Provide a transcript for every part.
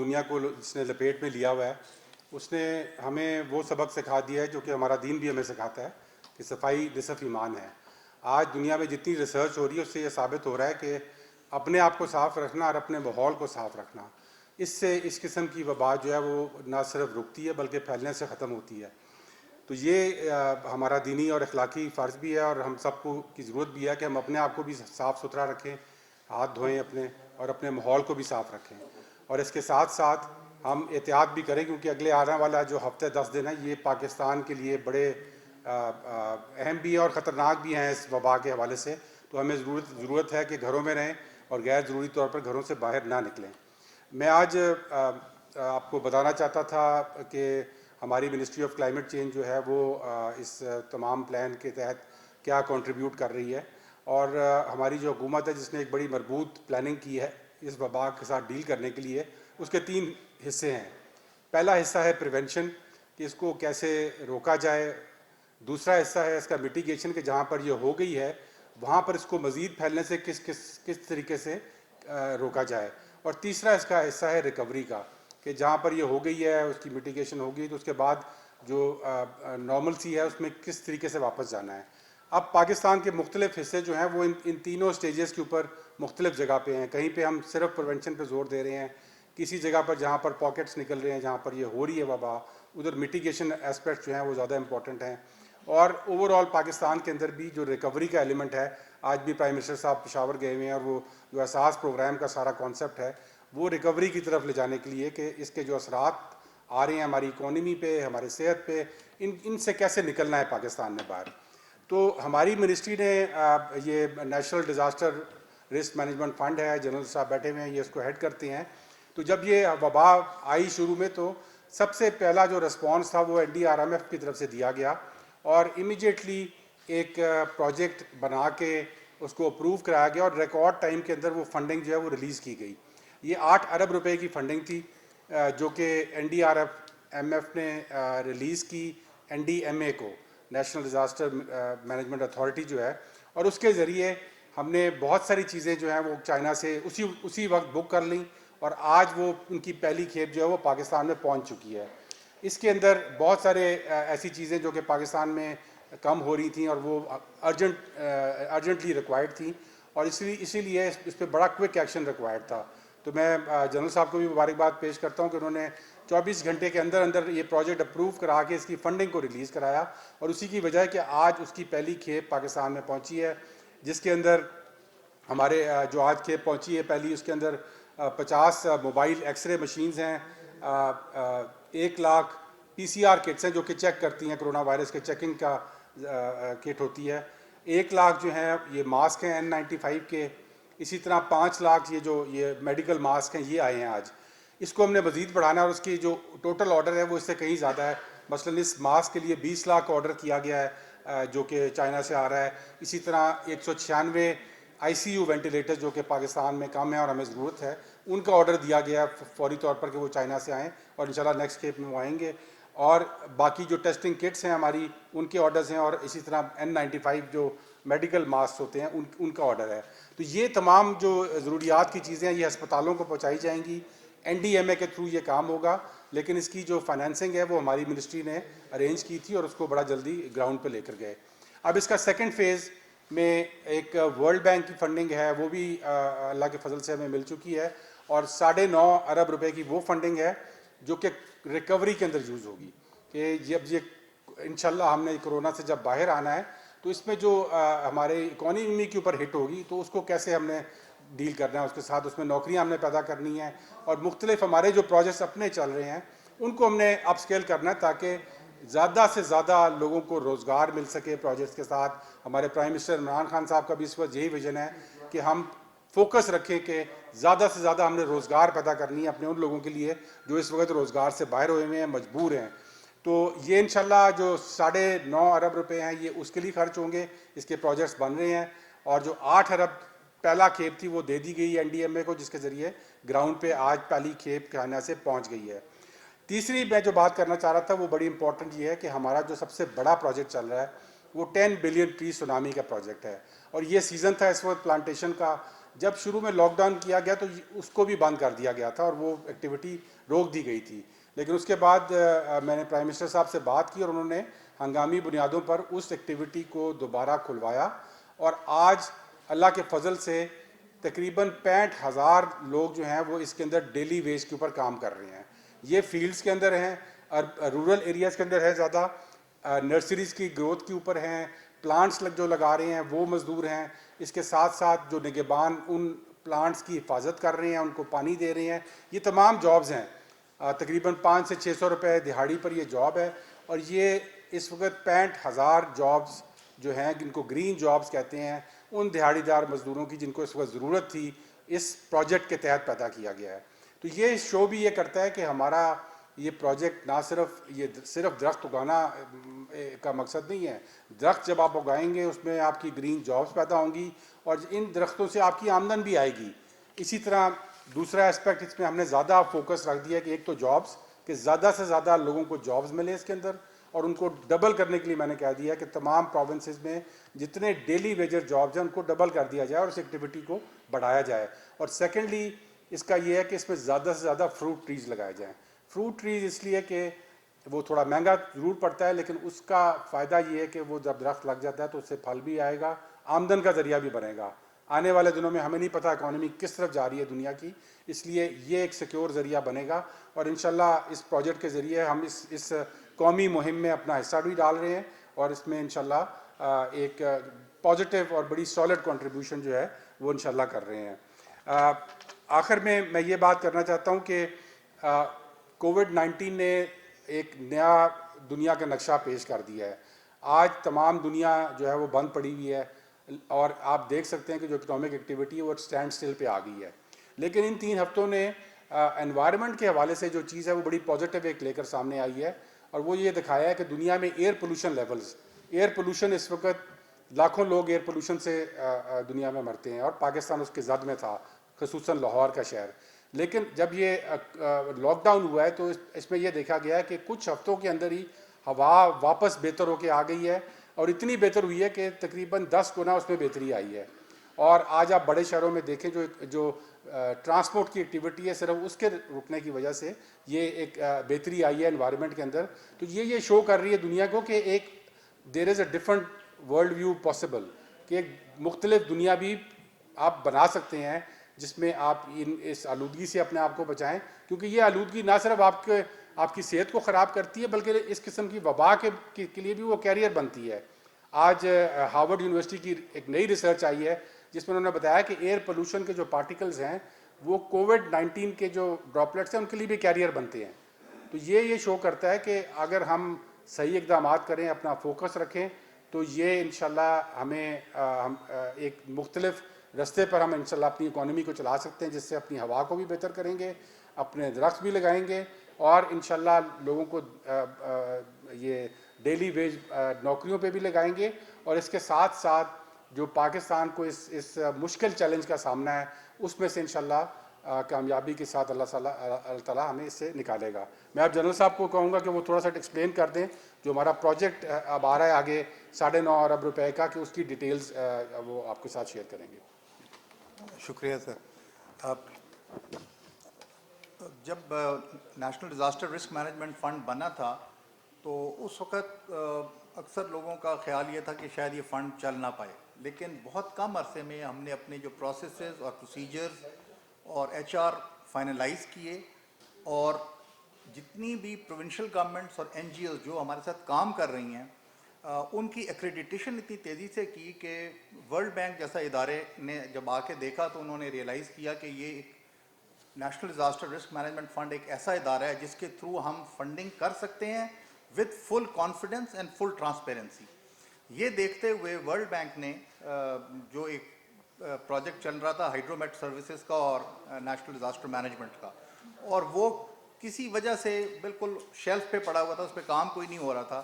دنیا کو جس نے لپیٹ میں لیا ہوا ہے اس نے ہمیں وہ سبق سکھا دیا ہے جو کہ ہمارا دین بھی ہمیں سکھاتا ہے کہ صفائی نصف ایمان ہے. آج دنیا میں جتنی ریسرچ ہو رہی ہے اس سے یہ ثابت ہو رہا ہے کہ اپنے آپ کو صاف رکھنا اور اپنے ماحول کو صاف رکھنا، اس سے اس قسم کی وبا جو ہے وہ نہ صرف رکتی ہے بلکہ پھیلنے سے ختم ہوتی ہے. تو یہ ہمارا دینی اور اخلاقی فرض بھی ہے اور ہم سب کو کی ضرورت بھی ہے کہ ہم اپنے آپ کو بھی صاف ستھرا رکھیں، ہاتھ دھوئیں اپنے، اور اپنے ماحول کو بھی صاف رکھیں. اور اس کے ساتھ ساتھ ہم احتیاط بھی کریں کیونکہ اگلے آنے والا جو ہفتے 10 دن ہے یہ پاکستان کے لیے بڑے اہم بھی اور خطرناک بھی ہیں اس وبا کے حوالے سے. تو ہمیں ضرورت ہے کہ گھروں میں رہیں اور غیر ضروری طور پر گھروں سے باہر نہ نکلیں. میں آج آپ کو بتانا چاہتا تھا کہ ہماری منسٹری آف کلائمیٹ چینج جو ہے وہ اس تمام پلان کے تحت کیا کنٹریبیوٹ کر رہی ہے. اور ہماری جو حکومت ہے جس نے ایک بڑی مربوط پلاننگ کی ہے اس وبا کے ساتھ ڈیل کرنے کے لیے، اس کے 3 حصے ہیں. پہلا حصہ ہے پریونشن، کہ اس کو کیسے روکا جائے. دوسرا حصہ ہے اس کا میٹیگیشن، کہ جہاں پر یہ ہو گئی ہے وہاں پر اس کو مزید پھیلنے سے کس طریقے سے روکا جائے. اور تیسرا اس کا حصہ ہے ریکوری کا، کہ جہاں پر یہ ہو گئی ہے اس کی میٹیگیشن ہو گئی تو اس کے بعد جو نارملسی ہے اس میں کس طریقے سے واپس جانا ہے. اب پاکستان کے مختلف حصے جو ہیں وہ ان تینوں سٹیجز کے اوپر مختلف جگہ پہ ہیں. کہیں پہ ہم صرف پریونشن پہ زور دے رہے ہیں، کسی جگہ پر جہاں پر پاکٹس نکل رہے ہیں جہاں پر یہ ہو رہی ہے وبا، ادھر میٹیگیشن اسپیکٹس جو ہیں وہ زیادہ امپورٹنٹ ہیں. اور اوور آل پاکستان کے اندر بھی جو ریکوری کا ایلیمنٹ ہے، آج بھی پرائم منسٹر صاحب پشاور گئے ہوئے ہیں اور وہ جو احساس پروگرام کا سارا کانسیپٹ ہے وہ ریکوری کی طرف لے جانے کے لیے کہ اس کے جو اثرات آ رہے ہیں ہماری اکانومی پہ، ہماری صحت پہ، ان سے کیسے نکلنا ہے پاکستان میں باہر. تو ہماری منسٹری نے یہ national disaster risk management fund ہے، جنرل صاحب بیٹھے ہوئے ہیں، یہ اس کو ہیڈ کرتے ہیں. تو جب یہ وبا آئی شروع میں تو سب سے پہلا جو رسپانس تھا وہ NDRMF کی طرف سے دیا گیا اور امیجیٹلی ایک پروجیکٹ بنا کے اس کو اپروو کرایا گیا اور ریکارڈ ٹائم کے اندر وہ فنڈنگ جو ہے وہ ریلیز کی گئی. یہ 8 ارب روپے کی فنڈنگ تھی جو کہ NDRMF نے ریلیز کی NDMA کو، نیشنل ڈیزاسٹر مینجمنٹ اتھارٹی جو ہے. اور اس کے ذریعے ہم نے بہت ساری چیزیں جو ہیں وہ چائنا سے اسی وقت بک کر لیں اور آج وہ ان کی پہلی کھیپ جو ہے وہ پاکستان میں پہنچ چکی ہے. اس کے اندر بہت سارے ایسی چیزیں جو کہ پاکستان میں کم ہو رہی تھیں اور وہ ارجنٹلی ریکوائرڈ تھیں اور اسی لیے اس پہ بڑا کوئک ایکشن ریکوائرڈ تھا. تو میں جنرل صاحب کو بھی مبارکباد پیش کرتا ہوں کہ انہوں نے 24 گھنٹے کے اندر یہ پروجیکٹ اپروو کرا کے اس کی فنڈنگ کو ریلیز کرایا اور اسی کی وجہ ہے کہ آج اس کی پہلی کھیپ پاکستان میں پہنچی ہے، جس کے اندر ہمارے جو آج کھیپ پہنچی ہے پہلی، اس کے اندر 50 موبائل ایکس رے مشینز ہیں، 1 لاکھ PCR کٹس ہیں جو کہ چیک کرتی ہیں، کرونا وائرس کے چیکنگ کا کٹ ہوتی ہے. 1 لاکھ جو ہیں یہ ماسک ہیں N95 کے. اسی طرح 5 لاکھ یہ میڈیکل ماسک ہیں، یہ آئے ہیں آج. اس کو ہم نے مزید بڑھانا ہے اور اس کی جو ٹوٹل آرڈر ہے وہ اس سے کہیں زیادہ ہے. مثلاً اس ماسک کے لیے 20 لاکھ آرڈر کیا گیا ہے جو کہ چائنا سے آ رہا ہے. اسی طرح 196 ICU وینٹیلیٹر جو کہ پاکستان میں کم ہیں اور ہمیں ضرورت ہے، ان کا آرڈر دیا گیا فوری طور پر کہ وہ چائنا سے آئیں اور انشاءاللہ نیکسٹ کھیپ میں وہ آئیں گے. اور باقی جو ٹیسٹنگ کٹس ہیں ہماری ان کے آرڈرز ہیں اور اسی طرح N95 جو میڈیکل ماسک ہوتے ہیں ان کا آرڈر ہے. تو یہ تمام جو ضروریات کی چیزیں ہیں یہ ہسپتالوں کو پہنچائی جائیں گی. NDMA کے تھرو یہ کام ہوگا، لیکن اس کی جو فائنینسنگ ہے وہ ہماری منسٹری نے ارینج کی تھی اور اس کو بڑا جلدی گراؤنڈ پہ لے کر گئے. اب اس کا سیکنڈ فیز میں ایک ورلڈ بینک کی فنڈنگ ہے، وہ بھی اللہ کے فضل سے ہمیں مل چکی ہے اور 9.5 ارب روپے کی وہ فنڈنگ ہے جو کہ ریکوری کے اندر یوز ہوگی. کہ جب یہ انشاءاللہ ہم نے کرونا سے جب باہر آنا ہے تو اس میں جو ہمارے اکانومی کے اوپر ہٹ ہوگی تو اس کو کیسے ہم نے ڈیل کرنا ہے، اس کے ساتھ اس میں نوکریاں ہم نے پیدا کرنی ہیں اور مختلف ہمارے جو پروجیکٹس اپنے چل رہے ہیں ان کو ہم نے اپ اسکیل کرنا ہے تاکہ زیادہ سے زیادہ لوگوں کو روزگار مل سکے پروجیکٹس کے ساتھ. ہمارے پرائم منسٹر عمران خان صاحب کا بھی اس وقت یہی ویژن ہے کہ ہم فوکس رکھیں کہ زیادہ سے زیادہ ہم نے روزگار پیدا کرنی ہے اپنے ان لوگوں کے لیے جو اس وقت روزگار سے باہر ہوئے ہوئے ہیں، مجبور ہیں. تو یہ انشاءاللہ جو 9.5 ارب روپے ہیں یہ اس کے لیے خرچ ہوں گے، اس کے پروجیکٹس بن رہے ہیں. اور جو 8 ارب پہلا کھیپ تھی وہ دے دی گئی NDMA کو، جس کے ذریعے گراؤنڈ پہ آج پہلی کھیپ چائنا سے پہنچ گئی ہے. تیسری میں جو بات کرنا چاہ رہا تھا وہ بڑی امپورٹنٹ یہ ہے کہ ہمارا جو سب سے بڑا پروجیکٹ چل رہا ہے وہ 10 بلین ٹری سونامی کا پروجیکٹ ہے اور یہ سیزن تھا اس وقت پلانٹیشن کا. جب شروع میں لاک ڈاؤن کیا گیا تو اس کو بھی بند کر دیا گیا تھا اور وہ ایکٹیویٹی روک دی گئی تھی. لیکن اس کے بعد میں نے پرائم منسٹر صاحب سے بات کی اور انہوں نے ہنگامی بنیادوں پر اس ایکٹیویٹی کو دوبارہ کھلوایا, اور آج اللہ کے فضل سے تقریباً 65,000 لوگ جو ہیں وہ اس کے اندر ڈیلی ویج کے اوپر کام کر رہے ہیں. یہ فیلڈز کے اندر ہیں, رورل ایریاز کے اندر ہے زیادہ, نرسریز کی گروتھ کے اوپر ہیں, پلانٹس جو لگا رہے ہیں وہ مزدور ہیں, اس کے ساتھ ساتھ جو نگہبان ان پلانٹس کی حفاظت کر رہے ہیں, ان کو پانی دے رہے ہیں. یہ تمام جابز ہیں, تقریباً 500 سے 600 روپے دہاڑی پر یہ جاب ہے. اور یہ اس وقت 65,000 جابز جو ہیں جن کو گرین جابز کہتے ہیں, ان دہاڑی دار مزدوروں کی جن کو اس وقت ضرورت تھی, اس پروجیکٹ کے تحت پیدا کیا گیا ہے. تو یہ شو بھی یہ کرتا ہے کہ ہمارا یہ پروجیکٹ نہ صرف درخت اگانا کا مقصد نہیں ہے. درخت جب آپ اگائیں گے اس میں آپ کی گرین جابز پیدا ہوں گی اور ان درختوں سے آپ کی آمدن بھی آئے گی. اسی طرح دوسرا اسپیکٹ اس میں ہم نے زیادہ فوکس رکھ دیا کہ ایک تو جابز, کہ زیادہ سے زیادہ لوگوں کو جابز ملیں اس کے اندر, اور ان کو ڈبل کرنے کے لیے میں نے کہہ دیا کہ تمام پروونسز میں جتنے ڈیلی ویجر جابز ہیں ان کو ڈبل کر دیا جائے اور اس ایکٹیویٹی کو بڑھایا جائے. اور سیکنڈلی اس کا یہ ہے کہ اس میں زیادہ سے زیادہ فروٹ ٹریز لگائے جائیں. فروٹ ٹریز اس لیے کہ وہ تھوڑا مہنگا ضرور پڑتا ہے, لیکن اس کا فائدہ یہ ہے کہ وہ جب درخت لگ جاتا ہے تو اس سے پھل بھی آئے گا, آمدن کا ذریعہ بھی بنے گا. آنے والے دنوں میں ہمیں نہیں پتہ اکانومی کس طرف جا رہی ہے دنیا کی, اس لیے یہ ایک سیکیور ذریعہ بنے گا. اور انشاءاللہ اس پروجیکٹ کے ذریعے ہم اس قومی مہم میں اپنا حصہ بھی ڈال رہے ہیں, اور اس میں انشاءاللہ ایک پازیٹیو اور بڑی سالڈ کنٹریبیوشن جو ہے وہ انشاءاللہ کر رہے ہیں. آخر میں یہ بات کرنا چاہتا ہوں کہ کووڈ-19 نے ایک نیا دنیا کا نقشہ پیش کر دیا ہے. آج تمام دنیا جو ہے وہ بند پڑی ہوئی ہے, اور آپ دیکھ سکتے ہیں کہ جو اکنامک ایکٹیویٹی ہے وہ اسٹینڈ سٹل پہ آ گئی ہے. لیکن ان 3 ہفتوں نے انوائرمنٹ کے حوالے سے جو چیز ہے وہ بڑی پازیٹیو ایک لے کر سامنے آئی ہے, اور وہ یہ دکھایا ہے کہ دنیا میں ایئر پولوشن اس وقت لاکھوں لوگ ایئر پولوشن سے دنیا میں مرتے ہیں, اور پاکستان اس کے زد میں تھا, خصوصاً لاہور کا شہر. لیکن جب یہ لاک ڈاؤن ہوا ہے تو اس میں یہ دیکھا گیا ہے کہ کچھ ہفتوں کے اندر ہی ہوا واپس بہتر ہو کے آ گئی ہے, اور اتنی بہتر ہوئی ہے کہ تقریباً 10 گنا اس میں بہتری آئی ہے. اور آج آپ بڑے شہروں میں دیکھیں جو ٹرانسپورٹ کی ایکٹیویٹی ہے, صرف اس کے رکنے کی وجہ سے یہ ایک بہتری آئی ہے انوائرمنٹ کے اندر. تو یہ شو کر رہی ہے دنیا کو کہ ایک there is a different world view possible, کہ ایک مختلف دنیا بھی آپ بنا سکتے ہیں جس میں آپ اس آلودگی سے اپنے آپ کو بچائیں. کیونکہ یہ آلودگی نہ صرف آپ کی صحت کو خراب کرتی ہے بلکہ اس قسم کی وبا کے لیے بھی وہ کیریئر بنتی ہے. آج ہارورڈ یونیورسٹی کی ایک نئی ریسرچ آئی ہے جس میں انہوں نے بتایا کہ ایئر پولوشن کے جو پارٹیکلز ہیں وہ کووڈ-19 کے جو ڈراپلیٹس ہیں ان کے لیے بھی کیریئر بنتے ہیں. تو یہ شو کرتا ہے کہ اگر ہم صحیح اقدامات کریں, اپنا فوکس رکھیں, تو یہ انشاءاللہ ہمیں ایک مختلف رستے پر ہم انشاءاللہ اپنی اکانومی کو چلا سکتے ہیں, جس سے اپنی ہوا کو بھی بہتر کریں گے, اپنے درخت بھی لگائیں گے, اور انشاءاللہ لوگوں کو یہ ڈیلی ویج نوکریوں پہ بھی لگائیں گے. اور اس کے ساتھ ساتھ جو پاکستان کو اس مشکل چیلنج کا سامنا ہے اس میں سے انشاءاللہ کامیابی کے ساتھ اللہ تعالیٰ ہمیں اس سے نکالے گا. میں اب جنرل صاحب کو کہوں گا کہ وہ تھوڑا سا ایکسپلین کر دیں جو ہمارا پروجیکٹ اب آ رہا ہے آگے 9.5 ارب روپے کا, کہ اس کی ڈیٹیلز وہ آپ کے ساتھ شیئر کریں گے. شکریہ سر. جب national disaster risk management fund بنا تھا تو اس وقت اکثر لوگوں کا خیال یہ تھا کہ شاید یہ فنڈ چل نہ پائے, لیکن بہت کم عرصے میں ہم نے اپنے جو پروسیسز اور پروسیجرز اور HR فائنلائز کیے, اور جتنی بھی پروونشل گورنمنٹس اور NGOs جو ہمارے ساتھ کام کر رہی ہیں ان کی ایکریڈیٹیشن اتنی تیزی سے کی کہ ورلڈ بینک جیسا ادارے نے جب آ کے دیکھا تو انہوں نے ریئلائز کیا کہ یہ ایک national disaster risk management fund ایک ایسا ادارہ ہے جس کے تھرو ہم فنڈنگ کر سکتے ہیں with full confidence and full transparency. یہ دیکھتے ہوئے ورلڈ بینک نے جو ایک پروجیکٹ چل رہا تھا ہائیڈرومیٹ سروسز کا اور نیشنل ڈیزاسٹر مینجمنٹ کا, اور وہ کسی وجہ سے بالکل شیلف پہ پڑا ہوا تھا, اس پہ کام کوئی نہیں ہو رہا تھا.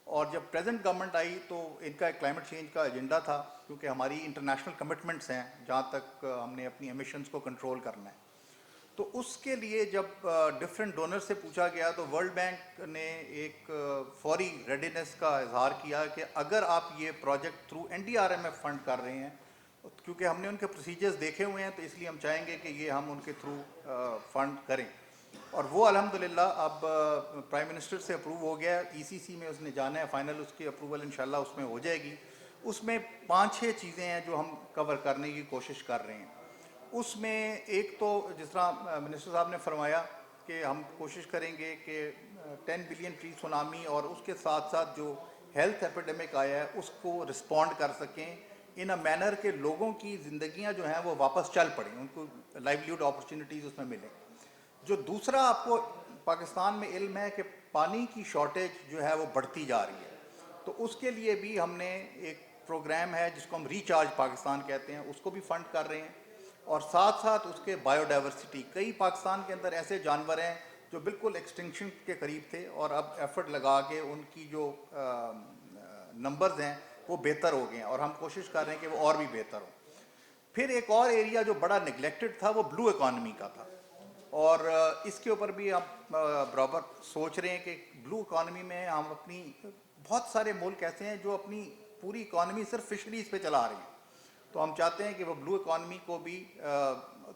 اور جب پریزنٹ گورنمنٹ آئی تو ان کا ایک کلائمیٹ چینج کا ایجنڈا تھا, کیونکہ ہماری انٹرنیشنل کمٹمنٹس ہیں جہاں تک ہم نے اپنی ایمیشنز کو کنٹرول کرنا ہے. تو اس کے لیے جب ڈفرینٹ ڈونر سے پوچھا گیا تو ورلڈ بینک نے ایک فوری ریڈینس کا اظہار کیا کہ اگر آپ یہ پروجیکٹ تھرو NDRMF فنڈ کر رہے ہیں کیونکہ ہم نے ان کے پروسیجرز دیکھے ہوئے ہیں تو اس لیے ہم چاہیں گے کہ یہ ہم ان کے تھرو فنڈ کریں. اور وہ الحمدللہ اب پرائم منسٹر سے اپروو ہو گیا ہے, ECC میں اس نے جانا ہے, فائنل اس کی اپروول انشاءاللہ اس میں ہو جائے گی. اس میں 5-6 چیزیں ہیں جو ہم کور کرنے کی کوشش کر رہے ہیں. اس میں ایک تو جس طرح منسٹر صاحب نے فرمایا کہ ہم کوشش کریں گے کہ 10 بلین ٹری سونامی اور اس کے ساتھ ساتھ جو ہیلتھ ایپیڈیمک آیا ہے اس کو رسپونڈ کر سکیں ان اے مینر کہ لوگوں کی زندگیاں جو ہیں وہ واپس چل پڑیں, ان کو لائیولیہوڈ اپرچونیٹیز اس میں ملیں. جو دوسرا آپ کو پاکستان میں علم ہے کہ پانی کی شارٹیج جو ہے وہ بڑھتی جا رہی ہے, تو اس کے لیے بھی ہم نے ایک پروگرام ہے جس کو ہم ریچارج پاکستان کہتے ہیں, اس کو بھی فنڈ کر رہے ہیں. اور ساتھ ساتھ اس کے بایو ڈائیورسٹی, کئی پاکستان کے اندر ایسے جانور ہیں جو بالکل ایکسٹنکشن کے قریب تھے اور اب ایفرٹ لگا کے ان کی جو نمبرز ہیں وہ بہتر ہو گئے ہیں اور ہم کوشش کر رہے ہیں کہ وہ اور بھی بہتر ہوں. پھر ایک اور ایریا جو بڑا نگلیکٹڈ تھا وہ بلو اکانومی کا تھا, اور اس کے اوپر بھی ہم برابر سوچ رہے ہیں کہ بلو اکانومی میں ہم اپنی بہت سارے ملک ایسے ہیں جو اپنی پوری اکانومی صرف فشریز پہ چلا رہے ہیں, تو ہم چاہتے ہیں کہ وہ بلو اکانومی کو بھی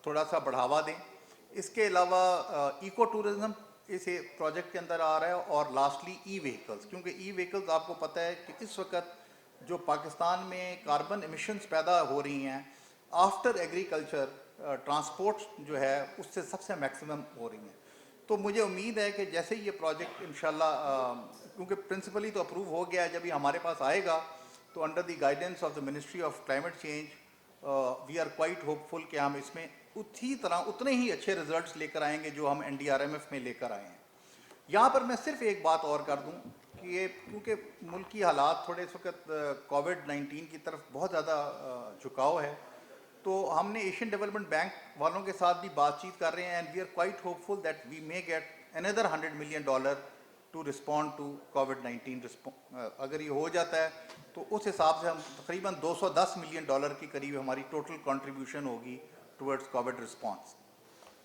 تھوڑا سا بڑھاوا دیں. اس کے علاوہ ایکو ٹورزم اس پروجیکٹ کے اندر آ رہا ہے, اور لاسٹلی ای وہیکلز, کیونکہ ای وہیکلز آپ کو پتہ ہے کہ اس وقت جو پاکستان میں کاربن ایمیشنز پیدا ہو رہی ہیں آفٹر ایگریکلچر, ٹرانسپورٹ جو ہے اس سے سب سے میکسیمم ہو رہی ہیں. تو مجھے امید ہے کہ جیسے ہی یہ پروجیکٹ انشاءاللہ, کیونکہ پرنسپلی تو اپروو ہو گیا ہے, جب یہ ہمارے پاس آئے گا تو under the guidance of the ministry of climate change we are quite hopeful کہ ہم اس میں اسی طرح اتنے ہی اچھے ریزلٹس لے کر آئیں گے جو ہم NDRMF میں لے کر آئے ہیں. یہاں پر میں صرف ایک بات اور کر دوں کہ یہ کیونکہ ملکی حالات تھوڑے اس وقت کووڈ-19 کی طرف بہت زیادہ جھکاؤ ہے, تو ہم نے ایشین ڈیولپمنٹ بینک والوں کے ساتھ بھی بات چیت کر رہے ہیں, and we are quite hopeful that we may get another $100 million to respond to کووڈ-19. اگر یہ ہو جاتا ہے تو اس حساب سے ہم تقریباً $210 ملین کے قریب ہماری ٹوٹل کنٹریبیوشن ہوگی towards covid response.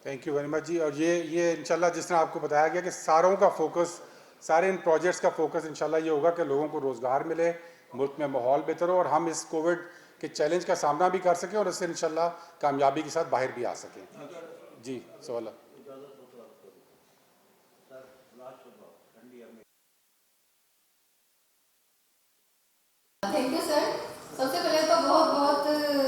Thank you very much جی. اور یہ انشاءاللہ جس طرح آپ کو بتایا گیا کہ ساروں کا فوکس, سارے ان پروجیکٹس کا فوکس انشاءاللہ یہ ہوگا کہ لوگوں کو روزگار ملے, ملک میں ماحول بہتر ہو, اور ہم اس کووڈ کے چیلنج کا سامنا بھی کر سکیں اور اس سے انشاءاللہ کامیابی کے ساتھ باہر بھی آ سکیں. جی سوال. Thank you sir. سب سے پہلے تو بہت بہت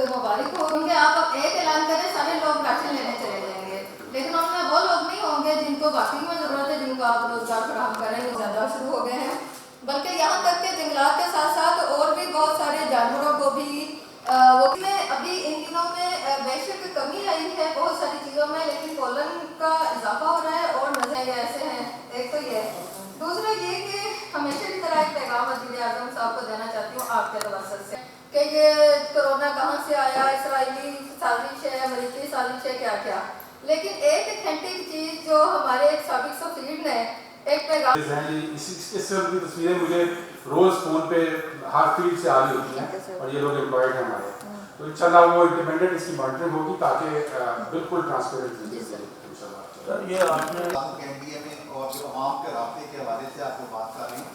مبارک ہو, کیونکہ آپ اب ایک اعلان کریں سارے لوگ ویکسین لینے چلے جائیں گے, لیکن ان میں وہ لوگ نہیں ہوں گے جن کو واقعی میں ضرورت ہے, جن کو آپ روزگار فراہم کریں, وہ زیادہ شروع ہو گئے ہیں. بلکہ یہاں تک کہ جنگلات کے ساتھ ساتھ اور بھی بہت سارے جانوروں کو بھی وہ میں ابھی ان دنوں میں بے شک کمی آئی ہے بہت ساری چیزوں میں, لیکن پولن کا اضافہ ہو رہا ہے اور نظر ایسے ہیں. ایک تو یہ, دوسرا یہ کہ ہمیشہ کی طرح ایک پیغام وزیر اعظم صاحب کو دینا چاہتی ہوں آپ کے توسط سے کہ یہ کرونا کہاں سے آیا, اسرائیلی سازش ہے, امریکی سازش ہے, کیا کیا, لیکن ایک اتھینٹک چیز جو ہمارے ایک سابق سفیر نے ایک پیغام اس طرح کی تصویریں مجھے روز فون پہ ہر فیلڈ سے آ رہی ہوتی ہیں, اور یہ لوگ امپلائڈ ہیں ہمارے, تو انشاءاللہ وہ انڈیپینڈنٹ اس کی مانیٹرنگ ہوگی تاکہ بالکل ٹرانسپیرنٹ انشاءاللہ. یہ آپ نے NDMA اور جو عوام کے رابطے کے حوالے سے آپ کو بات کر رہے ہیں,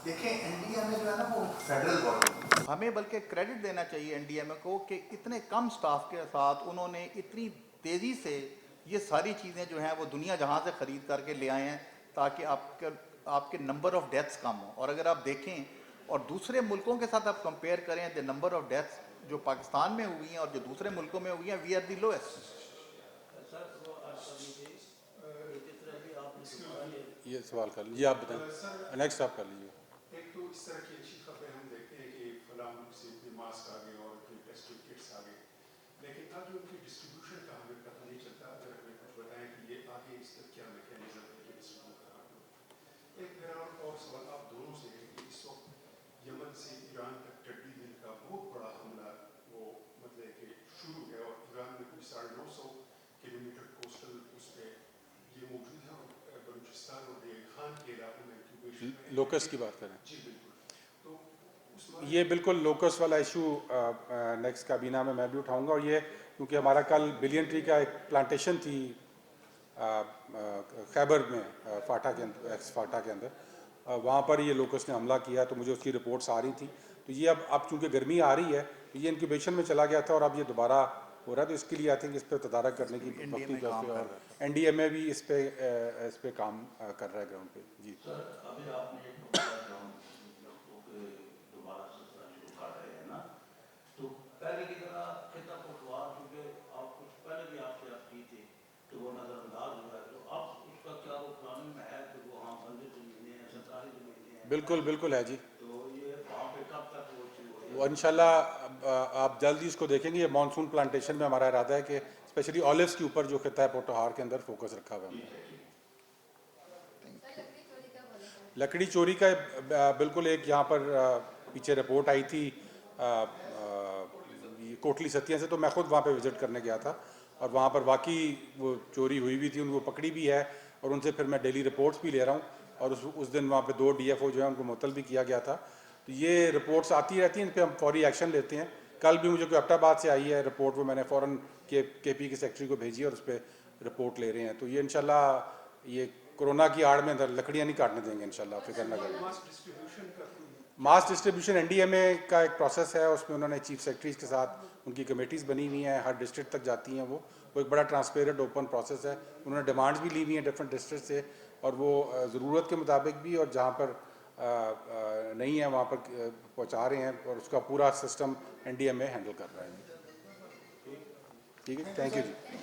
دیکھیں NDMA جو ہے نا وہ فیڈرل باڈی, ہمیں بلکہ کریڈٹ دینا چاہیے NDMA کو کہ اتنے کم سٹاف کے ساتھ انہوں نے اتنی تیزی سے یہ ساری چیزیں جو ہیں وہ دنیا جہاں سے خرید کر کے لے آئے ہیں تاکہ آپ کے نمبر آف ڈیتھس کم ہوں. اور اگر آپ دیکھیں اور دوسرے ملکوں کے ساتھ آپ کمپیئر کریں the نمبر آف ڈیتھس جو پاکستان میں ہوئی ہیں اور جو دوسرے ملکوں میں ہوئی ہیں, وی آر دی لوئسٹ. یہ سوال کر لیجیے, آپ بتائیں, نیکسٹ آپ کر لیجیے. ایک تو اس طرح کی اچھی خبریں ہم دیکھتے ہیں کہ فلاں ملک سے اتنے ماسک آ گئے اور اتنے ٹیسٹنگ کٹس آ گئے, لیکن اب جو ان کی ڈسٹریبیوشن کا ہمیں پتہ نہیں چلتا. اگر ہمیں کچھ بتائیں کہ یہ آگے اس کا کیا میکینزم ہے کہ ڈسٹریبیوٹ کرنا ہو. ایک میرا اور سوال آپ دونوں سے ہے کہ اس وقت یمن سے ایران تک ٹڈی دل کا بہت بڑا حملہ وہ مطلب کہ شروع ہے, اور ایران میں کوئی 950 کلومیٹر کوسٹل اس پہ یہ موجود ہے, اور بلوچستان اور خان کے علاقوں میں لوکس کی بات کریں. جی بالکل. تو یہ بالکل لوکس والا ایشو نیکسٹ کابینہ میں بھی اٹھاؤں گا, اور یہ کیونکہ ہمارا کل بلین ٹری کا ایک پلانٹیشن تھی خیبر میں, فاٹا کے اندر, ایکس فاٹا کے اندر, وہاں پر یہ لوکس نے حملہ کیا, تو مجھے اس کی رپورٹس آ رہی تھیں. تو یہ اب چونکہ گرمی آ رہی ہے یہ انکیوبیشن میں چلا گیا تھا اور اب یہ دوبارہ ہو رہا ہے، تو اس کے لیے آئی تھنک اس پہ تدارک کرنے کی وقتی طور پہ، اور این ڈی ایم اے بھی اس پہ کام کر رہا ہے گراؤنڈ پہ. جی سر ابھی آپ نے ایک بتایا کہ ہم دوبارہ سلسلہ شروع کر رہے ہیں نا، تو پہلے کی طرح خطہ پٹوار کیونکہ آپ کچھ پہلے بھی آپ سے آپ کی تھی تو وہ نظر انداز ہوا ہے، تو اب اس کا کیا وہ پلاننگ میں ہے کہ وہ ہاں بندے زمینیں ہیں، سرکاری زمینیں ہیں؟ بالکل ہے جی. تو یہ وہاں پہ کب تک وہ شروع ہو؟ وہ انشاءاللہ آپ جلد ہی اس کو دیکھیں گے. یہ مانسون پلانٹیشن میں ہمارا ارادہ ہے کہ اسپیشلی آلوز کے اوپر جو خطہ ہے پوٹوہار کے اندر فوکس رکھا ہوا ہے ہم نے. لکڑی چوری کا بالکل ایک یہاں پر پیچھے رپورٹ آئی تھی کوٹلی ستیا سے، تو میں خود وہاں پہ وزٹ کرنے گیا تھا اور وہاں پر واقعی وہ چوری ہوئی بھی تھی، ان کو پکڑی بھی ہے اور ان سے پھر میں ڈیلی رپورٹس بھی لے رہا ہوں. اور اس دن وہاں پہ 2 ڈی ایف او جو ہیں ان کو معطل بھی کیا گیا تھا. تو یہ رپورٹس آتی رہتی ہیں، ان پہ ہم فوری ایکشن لیتے ہیں. کل بھی مجھے کوئی آباد سے آئی ہے رپورٹ، وہ میں نے فوراً کے پی کے سیکٹری کو بھیجی اور اس پہ رپورٹ لے رہے ہیں. تو یہ انشاءاللہ یہ کورونا کی آڑ میں لکڑیاں نہیں کاٹنے دیں گے انشاءاللہ، فکر نہ کریں. ماس ڈسٹریبیوشن کا ماس ڈسٹریبیوشن این ڈی ایم اے کا ایک پروسیس ہے، اس میں انہوں نے چیف سیکرٹریز کے ساتھ ان کی کمیٹیز بنی ہوئی ہیں، ہر ڈسٹرکٹ تک جاتی ہیں. وہ ایک بڑا ٹرانسپیرنٹ اوپن پروسیس ہے. انہوں نے ڈیمانڈز بھی لی ہوئی ہیں ڈفرینٹ ڈسٹرکٹ سے، اور وہ ضرورت کے مطابق بھی اور جہاں پر نہیں ہے وہاں پر پہنچا رہے ہیں، اور اس کا پورا سسٹم این ڈی ایم اے ہینڈل کر رہا ہے. ٹھیک ہے، تھینک یو جی.